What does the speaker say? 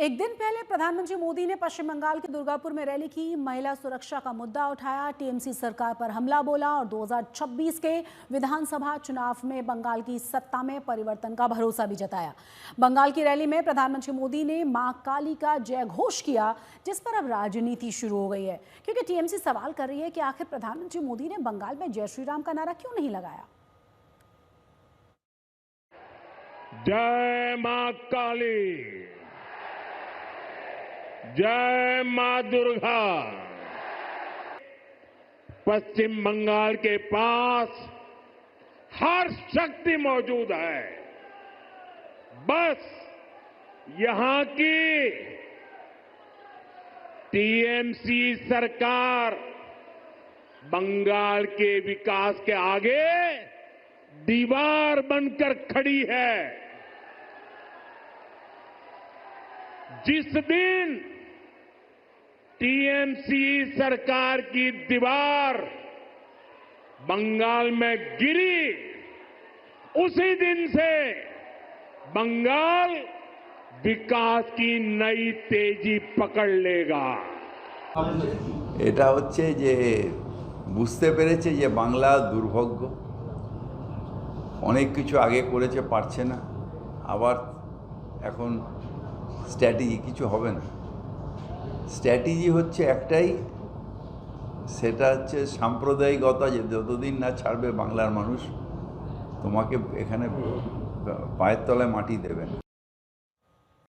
एक दिन पहले प्रधानमंत्री मोदी ने पश्चिम बंगाल के दुर्गापुर में रैली की, महिला सुरक्षा का मुद्दा उठाया, टीएमसी सरकार पर हमला बोला और 2026 के विधानसभा चुनाव में बंगाल की सत्ता में परिवर्तन का भरोसा भी जताया। बंगाल की रैली में प्रधानमंत्री मोदी ने मां काली का जय घोष किया, जिस पर अब राजनीति शुरू हो गई है, क्योंकि टीएमसी सवाल कर रही है कि आखिर प्रधानमंत्री मोदी ने बंगाल में जय श्री राम का नारा क्यों नहीं लगाया। जय मां काली, जय मां दुर्गा। पश्चिम बंगाल के पास हर शक्ति मौजूद है, बस यहां की टीएमसी सरकार बंगाल के विकास के आगे दीवार बनकर खड़ी है। जिस दिन टीएमसी सरकार की दीवार बंगाल में गिरी, उसी दिन से बंगाल विकास की नई तेजी पकड़ लेगा। এটা হচ্ছে যে বুঝতে পেরেছে যে বাংলা দুর্ভাগ্য, অনেক কিছু আগে করেছে, পারছে না, আবার এখন স্ট্র্যাটেজি কিছু হবে না। স্ট্র্যাটেজি হচ্ছে একটাই, সেটা হচ্ছে সাম্প্রদায়িকতা, যে যতদিন না ছাড়বে বাংলার মানুষ তোমাকে এখানে পায়ের তলায় মাটি দেবে না।